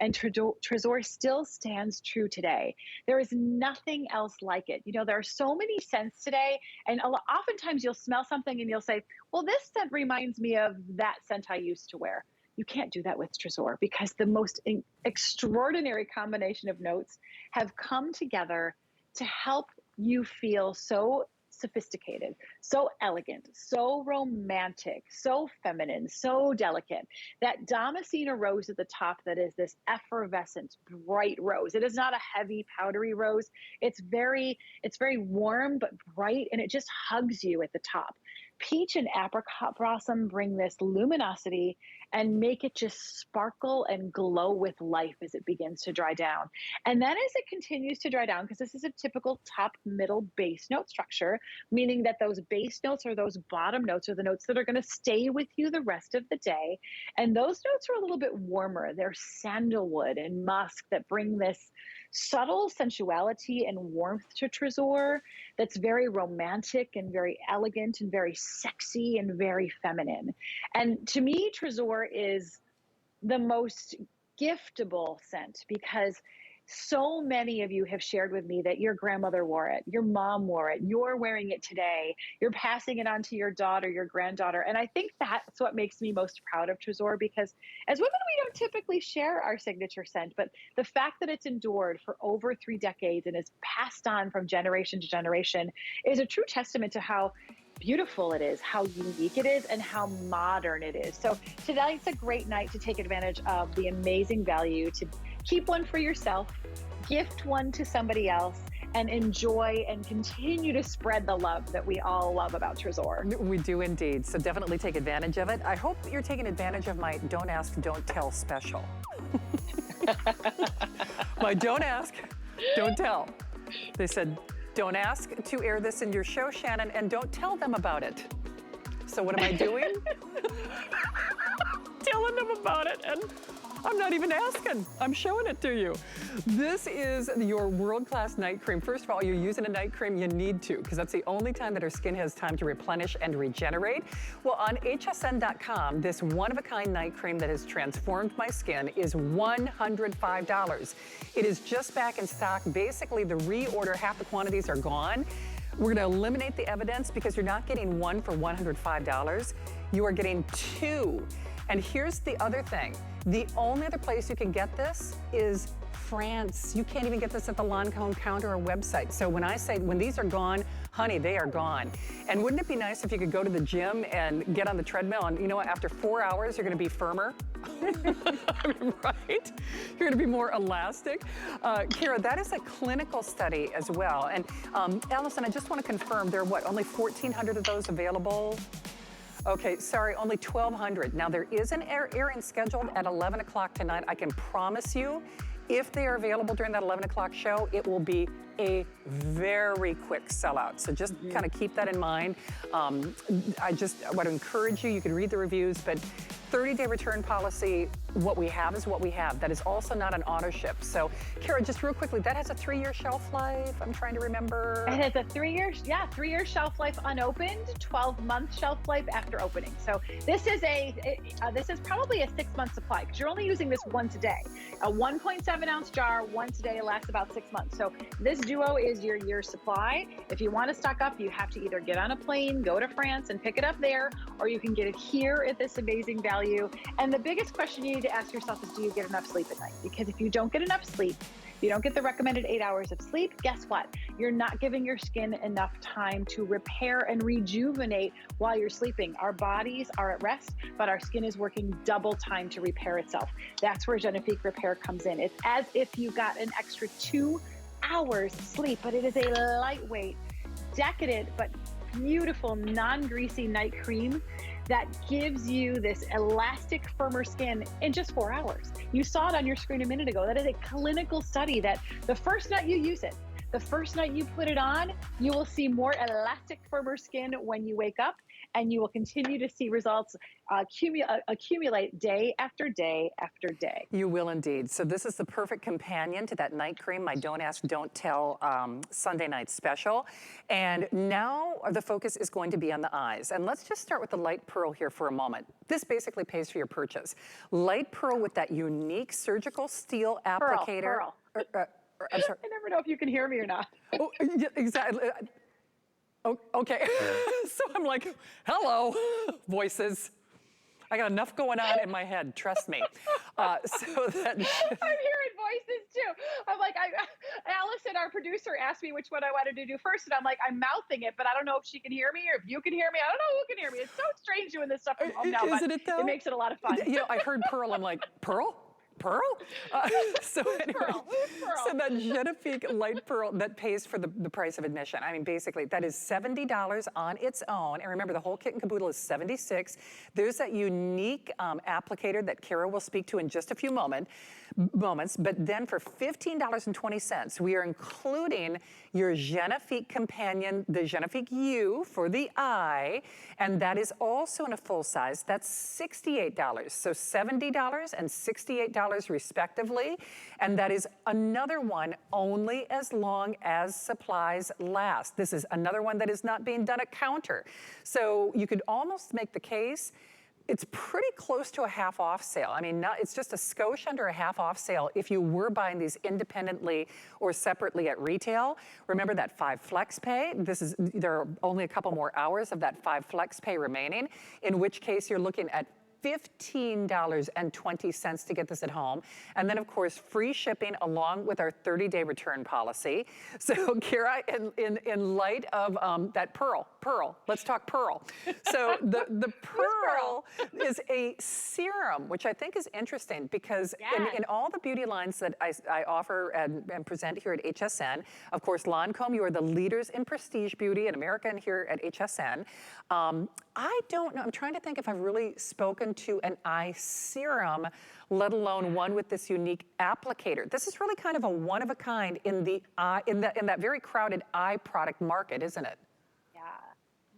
And Tresor still stands true today. There is nothing else like it. There are so many scents today, and oftentimes you'll smell something and you'll say, well, this scent reminds me of that scent I used to wear. You can't do that with Tresor because the most extraordinary combination of notes have come together to help you feel so sophisticated, so elegant, so romantic, so feminine, so delicate. That Damascena rose at the top that is this effervescent, bright rose. It is not a heavy, powdery rose. It's very warm but bright, and it just hugs you at the top. Peach and apricot blossom bring this luminosity and make it just sparkle and glow with life as it begins to dry down. And then as it continues to dry down, because this is a typical top, middle, base note structure, meaning that those base notes or those bottom notes are the notes that are going to stay with you the rest of the day. And those notes are a little bit warmer. They're sandalwood and musk that bring this subtle sensuality and warmth to Tresor that's very romantic and very elegant and very sexy and very feminine. And to me, Tresor is the most giftable scent because so many of you have shared with me that your grandmother wore it, your mom wore it, you're wearing it today, you're passing it on to your daughter, your granddaughter. And I think that's what makes me most proud of Tresor, because as women, we don't typically share our signature scent, but the fact that it's endured for over 3 decades and is passed on from generation to generation is a true testament to how beautiful it is, how unique it is, and how modern it is. So tonight's a great night to take advantage of the amazing value, to keep one for yourself, gift one to somebody else, and enjoy and continue to spread the love that we all love about Tresor. We do indeed. So definitely take advantage of it. I hope you're taking advantage of my Don't Ask, Don't Tell special. My Don't Ask, Don't Tell. They said, don't ask to air this in your show, Shannon, and don't tell them about it. So what am I doing? Telling them about it and I'm not even asking. I'm showing it to you. This is your world-class night cream. First of all, you're using a night cream, you need to, because that's the only time that our skin has time to replenish and regenerate. Well, on hsn.com, this one-of-a-kind night cream that has transformed my skin is $105. It is just back in stock. Basically, the reorder, half the quantities are gone. We're gonna eliminate the evidence because you're not getting one for $105. You are getting two. And here's the other thing. The only other place you can get this is France. You can't even get this at the Lancome counter or website. So when I say, when these are gone, honey, they are gone. And wouldn't it be nice if you could go to the gym and get on the treadmill and, you know what, after 4 hours, you're gonna be firmer? I mean, right? You're gonna be more elastic. Kara, that is a clinical study as well. And Allison, I just wanna confirm, there are what, only 1,400 of those available? Okay, sorry, only 1,200. Now there is an airing scheduled at 11 o'clock tonight. I can promise you, if they are available during that 11 o'clock show, it will be a very quick sellout. So just kind of keep that in mind. I just want to encourage you, you can read the reviews, but 30-day return policy, what we have is what we have. That is also not an auto ship. So Kara, just real quickly, that has a 3-year shelf life. I'm trying to remember. It has a 3-year shelf life unopened, 12-month shelf life after opening. So this is probably a 6-month supply because you're only using this once a day. A 1.7-ounce jar once a day lasts about 6 months. So this duo is your year supply. If you want to stock up, you have to either get on a plane, go to France and pick it up there, or you can get it here at this amazing value. And the biggest question you need to ask yourself is, do you get enough sleep at night? Because if you don't get enough sleep, you don't get the recommended 8 hours of sleep, guess what? You're not giving your skin enough time to repair and rejuvenate while you're sleeping. Our bodies are at rest, but our skin is working double time to repair itself. That's where Genifique Repair comes in. It's as if you got an extra 2 hours sleep, but it is a lightweight, decadent, but beautiful, non-greasy night cream that gives you this elastic, firmer skin in just 4 hours. You saw it on your screen a minute ago. That is a clinical study that the first night you use it, the first night you put it on, you will see more elastic, firmer skin when you wake up, and you will continue to see results accumulate day after day after day. You will indeed. So this is the perfect companion to that night cream, my Don't Ask, Don't Tell Sunday night special. And now the focus is going to be on the eyes. And let's just start with the light pearl here for a moment. This basically pays for your purchase. Light pearl with that unique surgical steel applicator. I'm sorry. I never know if you can hear me or not. Oh, yeah, exactly. Oh, okay. So I'm like, hello, voices. I got enough going on in my head, trust me. So that I'm hearing voices too. I'm like, Allison, our producer, asked me which one I wanted to do first, and I'm like, I'm mouthing it, but I don't know if she can hear me or if you can hear me. I don't know who can hear me. It's so strange doing this stuff from home now, Isn't it though? It makes it a lot of fun. You know, I heard pearl, I'm like, pearl? Pearl? So anyway, so that Genifique light pearl that pays for the price of admission. I mean, basically, that is $70 on its own. And remember, the whole kit and caboodle is $76. There's that unique applicator that Kara will speak to in just a few moments. But then for $15.20, we are including your Genifique companion, the Genifique U for the eye, and that is also in a full size. That's $68. So $70 and $68 respectively. And that is another one only as long as supplies last. This is another one that is not being done at counter. So you could almost make the case it's pretty close to a half off sale. I mean, it's just a skosh under a half off sale if you were buying these independently or separately at retail. Remember that 5 flex pay? There are only a couple more hours of that 5 flex pay remaining, in which case you're looking at $15.20 to get this at home. And then of course, free shipping along with our 30-day return policy. So Kara, in light of that pearl, let's talk pearl. So the pearl is a serum, which I think is interesting because in all the beauty lines that I offer and present here at HSN, of course, Lancome, you are the leaders in prestige beauty in America and here at HSN. I don't know, I'm trying to think if I've really spoken to an eye serum, let alone one with this unique applicator. This is really kind of a one of a kind in the in that very crowded eye product market, isn't it?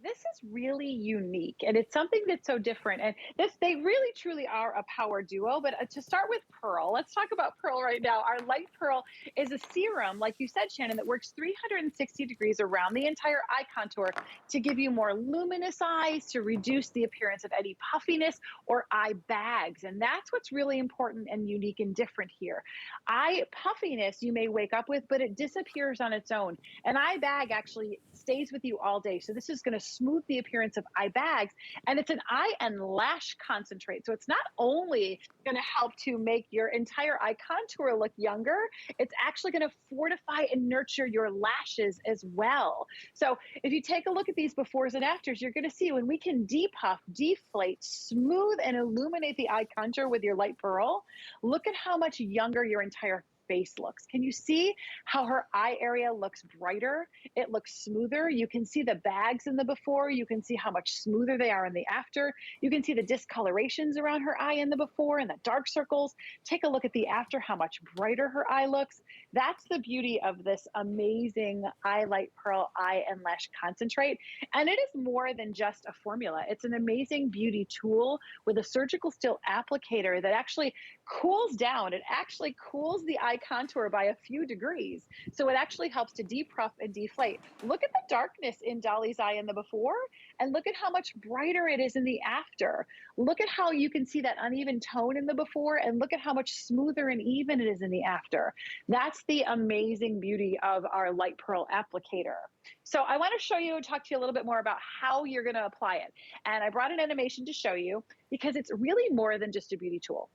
This is really unique, and it's something that's so different. And they really truly are a power duo. But to start with Pearl, let's talk about Pearl right now. Our Light Pearl is a serum, like you said, Shannon, that works 360 degrees around the entire eye contour to give you more luminous eyes, to reduce the appearance of any puffiness or eye bags. And that's what's really important and unique and different here. Eye puffiness you may wake up with, but it disappears on its own. An eye bag actually stays with you all day. So this is going to smooth the appearance of eye bags, and it's an eye and lash concentrate. So it's not only going to help to make your entire eye contour look younger, it's actually going to fortify and nurture your lashes as well. So if you take a look at these befores and afters, you're going to see when we can depuff, deflate, smooth, and illuminate the eye contour with your Light Pearl, look at how much younger your entire face looks. Can you see how her eye area looks brighter? It looks smoother. You can see the bags in the before. You can see how much smoother they are in the after. You can see the discolorations around her eye in the before and the dark circles. Take a look at the after, how much brighter her eye looks. That's the beauty of this amazing Eye Light Pearl Eye and Lash Concentrate. And it is more than just a formula. It's an amazing beauty tool with a surgical steel applicator that actually cools down. It actually cools the eye contour by a few degrees. So it actually helps to depuff and deflate. Look at the darkness in Dolly's eye in the before, and look at how much brighter it is in the after. Look at how you can see that uneven tone in the before, and look at how much smoother and even it is in the after. That's the amazing beauty of our Light Pearl applicator. So I want to show you and talk to you a little bit more about how you're going to apply it. And I brought an animation to show you because it's really more than just a beauty tool.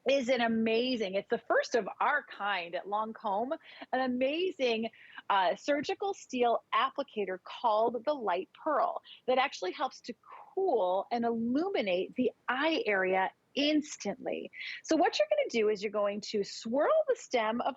Is it amazing? It's the first of our kind at Lancome, an amazing surgical steel applicator called the Light Pearl that actually helps to cool and illuminate the eye area instantly. So what you're going to do is you're going to swirl the stem of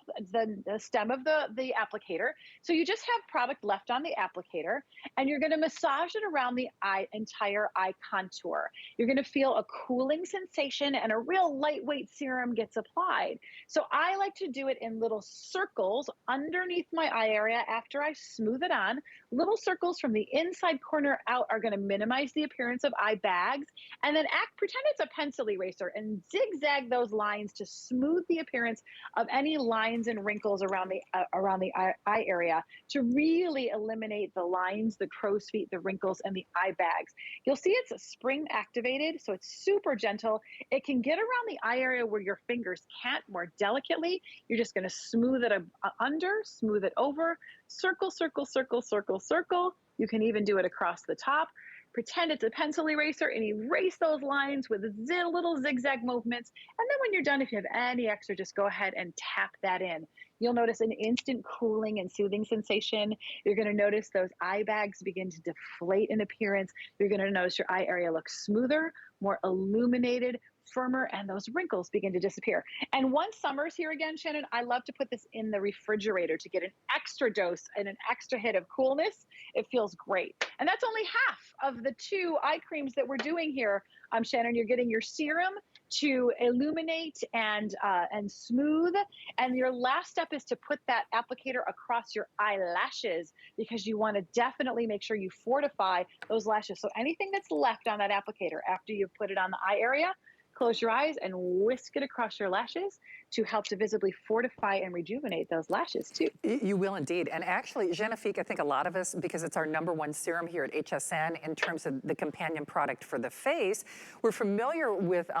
the applicator. So you just have product left on the applicator, and you're going to massage it around the entire eye contour. You're going to feel a cooling sensation, and a real lightweight serum gets applied. So I like to do it in little circles underneath my eye area after I smooth it on. Little circles from the inside corner out are going to minimize the appearance of eye bags, and then pretend it's a pencil eraser and zigzag those lines to smooth the appearance of any lines and wrinkles around the eye area, to really eliminate the lines, the crow's feet, the wrinkles, and the eye bags. You'll see it's spring activated, so it's super gentle. It can get around the eye area where your fingers can't more delicately. You're just going to smooth it under, smooth it over, circle, circle, circle, circle, circle. You can even do it across the top. Pretend it's a pencil eraser and erase those lines with little zigzag movements. And then when you're done, if you have any extra, just go ahead and tap that in. You'll notice an instant cooling and soothing sensation. You're going to notice those eye bags begin to deflate in appearance. You're going to notice your eye area looks smoother, more illuminated, firmer, and those wrinkles begin to disappear. And once summer's here again, Shannon, I love to put this in the refrigerator to get an extra dose and an extra hit of coolness. It feels great. And that's only half of the 2 eye creams that we're doing here. Shannon, you're getting your serum to illuminate and smooth. And your last step is to put that applicator across your eyelashes, because you want to definitely make sure you fortify those lashes. So anything that's left on that applicator after you've put it on the eye area, close your eyes and whisk it across your lashes to help to visibly fortify and rejuvenate those lashes too. You will indeed. And actually, Genifique, I think a lot of us, because it's our #1 serum here at HSN in terms of the companion product for the face, we're familiar with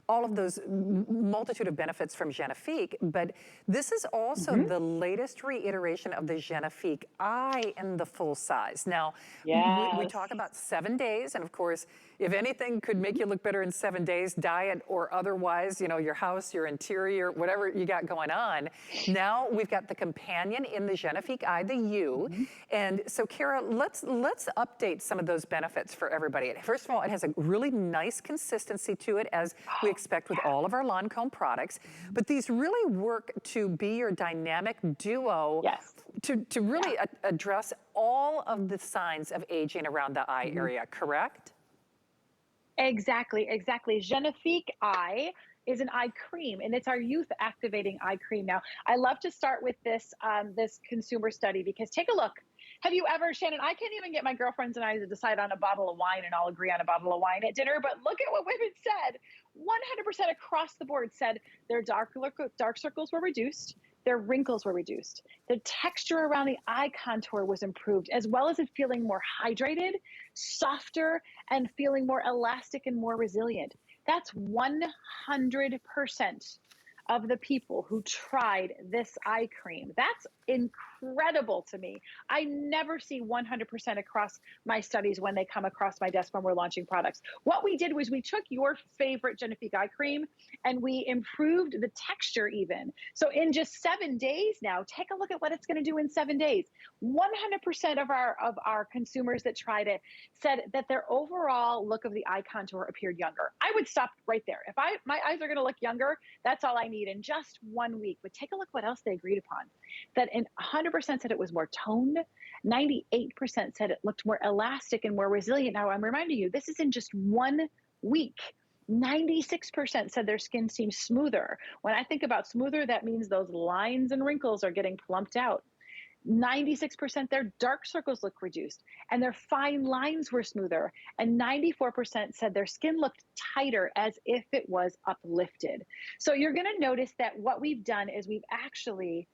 all of those multitude of benefits from Genifique, but this is also the latest reiteration of the Genifique Eye in the full size. Now, we talk about 7 days, and of course, if anything could make you look better in 7 days, diet or otherwise, you know, your house, your interior, whatever you got going on. Now we've got the companion in the Genifique Eye, the U. And so, Kara, let's update some of those benefits for everybody. First of all, it has a really nice consistency to it, as we expect with all of our Lancome products. But these really work to be your dynamic duo to really address all of the signs of aging around the eye area, correct? Exactly. Genifique Eye is an eye cream, and it's our youth activating eye cream. Now, I love to start with this this consumer study, because take a look. Have you ever, Shannon, I can't even get my girlfriends and I to decide on a bottle of wine and all agree on a bottle of wine at dinner, but look at what women said. 100% across the board said their dark circles were reduced, their wrinkles were reduced, the texture around the eye contour was improved, as well as it feeling more hydrated, softer, and feeling more elastic and more resilient. That's 100% of the people who tried this eye cream. That's incredible to me. I never see 100% across my studies when they come across my desk when we're launching products. What we did was we took your favorite Genifique eye cream and we improved the texture even. So in just 7 days now, take a look at what it's going to do in 7 days. 100% of our consumers that tried it said that their overall look of the eye contour appeared younger. I would stop right there. If my eyes are going to look younger, that's all I need in just 1 week. But take a look what else they agreed upon. That 100% said it was more toned. 98% said it looked more elastic and more resilient. Now I'm reminding you, this is in just 1 week. 96% said their skin seems smoother. When I think about smoother, that means those lines and wrinkles are getting plumped out. 96% their dark circles look reduced and their fine lines were smoother. And 94% said their skin looked tighter as if it was uplifted. So you're going to notice that what we've done is we've actually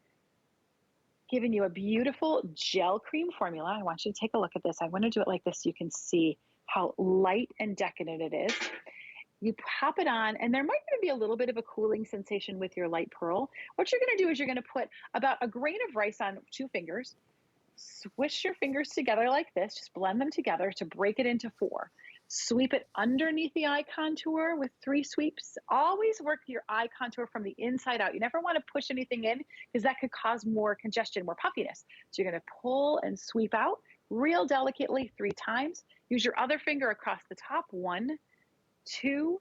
given you a beautiful gel cream formula. I want you to take a look at this. I want to do it like this so you can see how light and decadent it is. You pop it on, and there might even be a little bit of a cooling sensation with your light pearl. What you're going to do is you're going to put about a grain of rice on 2 fingers, swish your fingers together like this, just blend them together to break it into 4. Sweep it underneath the eye contour with 3 sweeps. Always work your eye contour from the inside out. You never want to push anything in because that could cause more congestion, more puffiness. So you're going to pull and sweep out real delicately 3 times. Use your other finger across the top. 1, 2,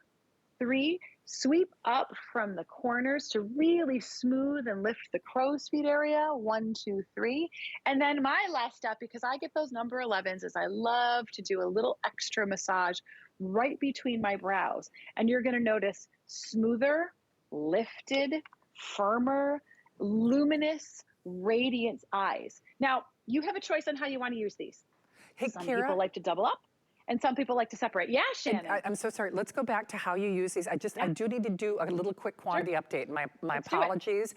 3, sweep up from the corners to really smooth and lift the crow's feet area. 1, 2, 3. And then my last step, because I get those number 11s, is I love to do a little extra massage right between my brows. And you're going to notice smoother, lifted, firmer, luminous, radiant eyes. Now, you have a choice on how you want to use these. Hey, Some Kira, people like to double up. And some people like to separate. Yeah, Shannon. I'm so sorry. Let's go back to how you use these. I do need to do a little quick quantity update. My apologies,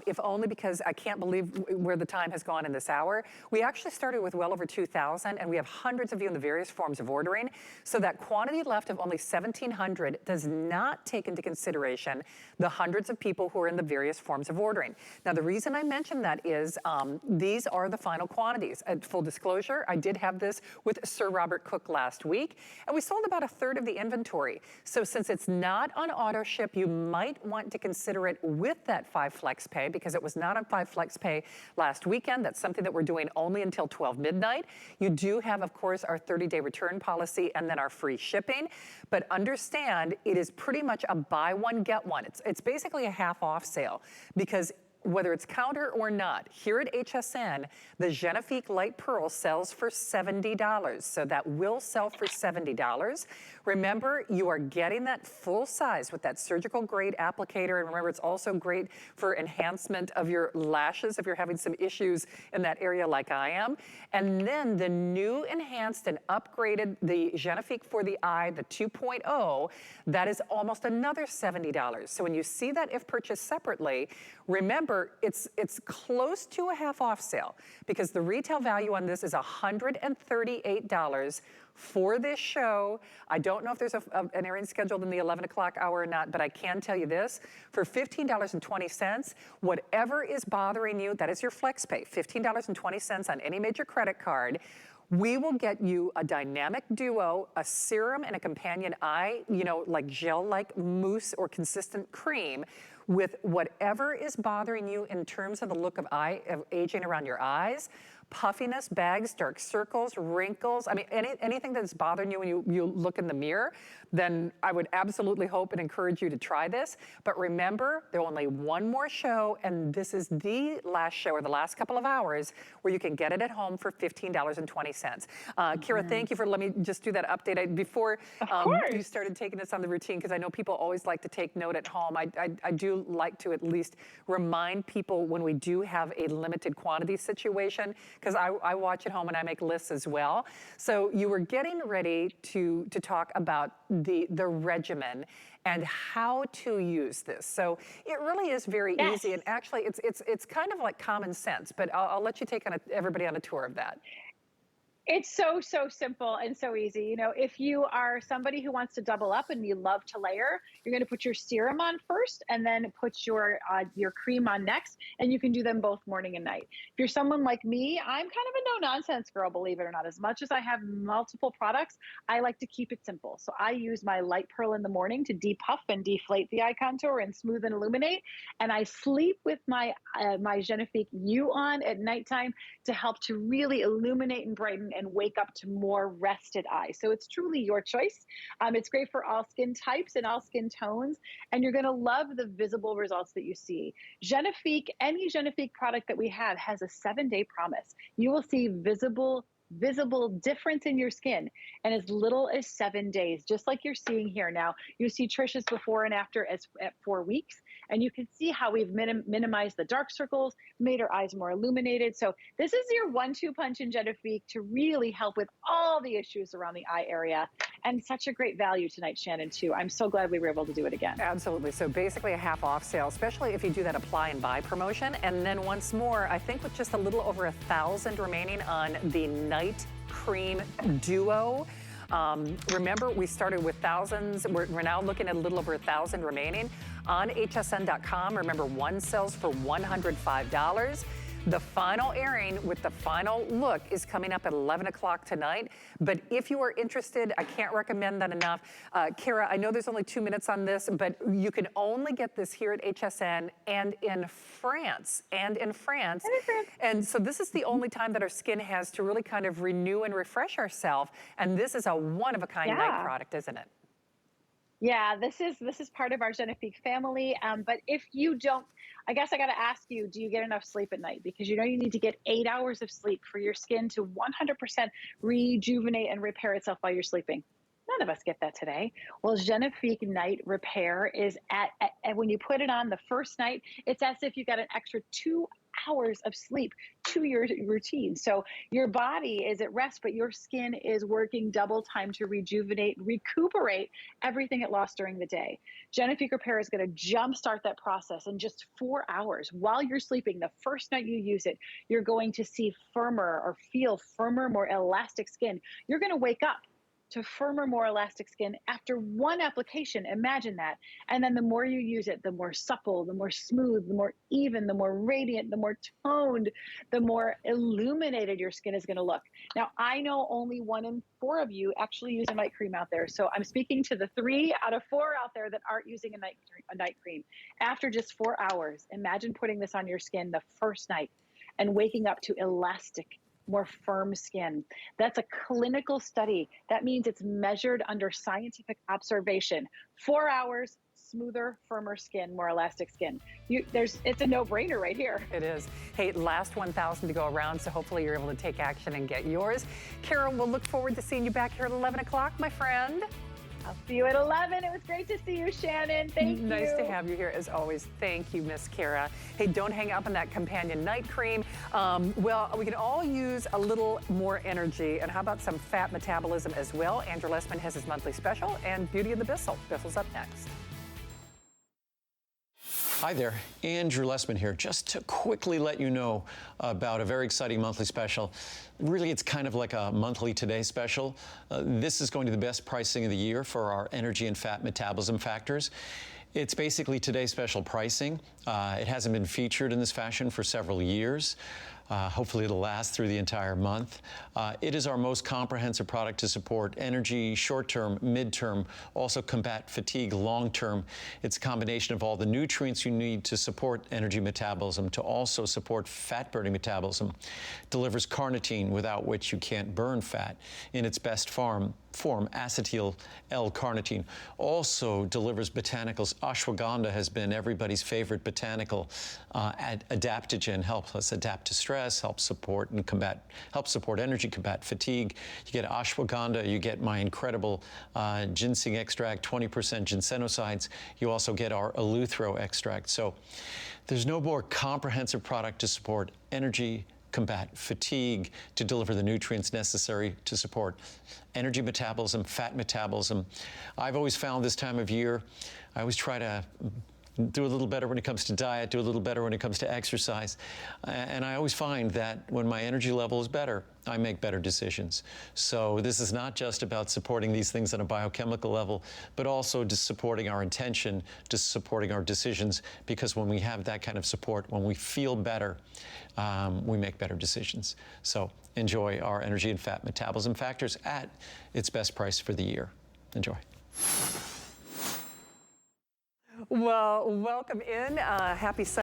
if only because I can't believe where the time has gone in this hour. We actually started with well over 2,000, and we have hundreds of you in the various forms of ordering. So that quantity left of only 1,700 does not take into consideration the hundreds of people who are in the various forms of ordering. Now, the reason I mention that is these are the final quantities. Full disclosure, I did have this with Sir Robert Cook last week, and we sold about 1/3 of the inventory. So since it's not on auto ship, you might want to consider it with that 5 flex pay because it was not on 5 flex pay last weekend. That's something that we're doing only until 12 midnight. You do have, of course, our 30-day return policy and then our free shipping. But understand, it is pretty much a buy one, get one. It's basically a half off sale because whether it's counter or not, here at HSN, the Genifique Light Pearl sells for $70. So that will sell for $70. Remember, you are getting that full size with that surgical grade applicator. And remember, it's also great for enhancement of your lashes if you're having some issues in that area like I am. And then the new enhanced and upgraded, the Genifique for the Eye, the 2.0, that is almost another $70. So when you see that if purchased separately, remember, it's close to a half off sale because the retail value on this is $138 for this show. I don't know if there's an airing scheduled in the 11 o'clock hour or not, but I can tell you this, for $15.20, whatever is bothering you, that is your flex pay, $15.20 on any major credit card. We will get you a dynamic duo, a serum and a companion eye, like gel-like mousse or consistent cream with whatever is bothering you in terms of the look of aging around your eyes, puffiness, bags, dark circles, wrinkles. I mean, anything that's bothering you when you look in the mirror, then I would absolutely hope and encourage you to try this. But remember, there's only one more show, and this is the last show or the last couple of hours where you can get it at home for $15.20. Kira, thank you for letting me just do that update. Before you started taking this on the routine, because I know people always like to take note at home, I do like to at least remind people when we do have a limited quantity situation, because I watch at home and I make lists as well. So you were getting ready to talk about the regimen and how to use this. So it really is very easy, and actually it's kind of like common sense, but I'll let you take everybody on a tour of that. It's so simple and so easy. You know, if you are somebody who wants to double up and you love to layer, you're going to put your serum on first and then put your cream on next, and you can do them both morning and night. If you're someone like me, I'm kind of a no-nonsense girl, believe it or not. As much as I have multiple products, I like to keep it simple. So I use my light pearl in the morning to depuff and deflate the eye contour and smooth and illuminate, and I sleep with my my Genifique U on at nighttime to help to really illuminate and brighten and wake up to more rested eyes. So it's truly your choice. It's great for all skin types and all skin tones, and you're going to love the visible results that you see. Genifique, any Genifique product that we have has a 7-day promise. You will see visible difference in your skin in as little as 7 days, just like you're seeing here now. You see Trisha's before and after at 4 weeks, and you can see how we've minimized the dark circles, made her eyes more illuminated. So this is your 1-2 punch in Genifique to really help with all the issues around the eye area, and such a great value tonight, Shannon, too. I'm so glad we were able to do it again. Absolutely. So basically a half off sale, especially if you do that apply and buy promotion. And then once more, I think with just a little over 1,000 remaining on the night cream duo. Remember, we started with thousands. We're now looking at a little over 1,000 remaining on hsn.com. Remember, one sells for $105. The final airing with the final look is coming up at 11 o'clock tonight. But if you are interested, I can't recommend that enough. Kara, I know there's only 2 minutes on this, but you can only get this here at HSN and in France. And so this is the only time that our skin has to really kind of renew and refresh ourselves. And this is a one-of-a-kind night product, isn't it? Yeah, this is part of our Genifique family. But if you don't, I guess I got to ask you, do you get enough sleep at night? Because you know you need to get 8 hours of sleep for your skin to 100% rejuvenate and repair itself while you're sleeping. None of us get that today. Well, Genifique Night Repair is and when you put it on the first night, it's as if you got an extra 2 hours of sleep to your routine. So your body is at rest, but your skin is working double time to rejuvenate, recuperate everything it lost during the day. Genifique Repair is going to jumpstart that process in just 4 hours. While you're sleeping, the first night you use it, you're going to see firmer or feel firmer, more elastic skin. You're going to wake up to firmer, more elastic skin after one application. Imagine that. And then the more you use it, the more supple, the more smooth, the more even, the more radiant, the more toned, the more illuminated your skin is going to look. Now, I know only 1 in 4 of you actually use a night cream out there. So I'm speaking to the 3 out of 4 out there that aren't using a night cream. After just 4 hours, imagine putting this on your skin the first night and waking up to elastic, more firm skin. That's a clinical study. That means it's measured under scientific observation. 4 hours, smoother, firmer skin, more elastic skin. It's a no-brainer right here. It is. Hey, last 1,000 to go around, so hopefully you're able to take action and get yours. Kara, we'll look forward to seeing you back here at 11 o'clock, my friend. I'll see you at 11. It was great to see you, Shannon. Thank you. Nice to have you here as always. Thank you, Miss Kara. Hey, don't hang up on that companion night cream. Well, we can all use a little more energy. And how about some fat metabolism as well? Andrew Lessman has his monthly special, and Beauty of the Bissell. Bissell's up next. Hi there, Andrew Lessman here. Just to quickly let you know about a very exciting monthly special. Really, it's kind of like a monthly Today special. This is going to be the best pricing of the year for our energy and fat metabolism factors. It's basically today's special pricing. It hasn't been featured in this fashion for several years. Hopefully it'll last through the entire month. It is our most comprehensive product to support energy, short-term, mid-term, also combat fatigue long-term. It's a combination of all the nutrients you need to support energy metabolism, to also support fat-burning metabolism. Delivers carnitine, without which you can't burn fat, in its best form, acetyl L-carnitine. Also delivers botanicals. Ashwagandha has been everybody's favorite botanical adaptogen. Helps us adapt to stress, helps support energy, combat fatigue. You get ashwagandha, you get my incredible ginseng extract, 20% ginsenosides. You also get our eleuthero extract. So there's no more comprehensive product to support energy, combat fatigue, to deliver the nutrients necessary to support energy metabolism, fat metabolism. I've always found this time of year, I always try to do a little better when it comes to diet, do a little better when it comes to exercise. And I always find that when my energy level is better, I make better decisions. So this is not just about supporting these things on a biochemical level, but also just supporting our intention, just supporting our decisions, because when we have that kind of support, when we feel better, we make better decisions. So enjoy our energy and fat metabolism factors at its best price for the year. Enjoy. Well, welcome in. Happy Sunday.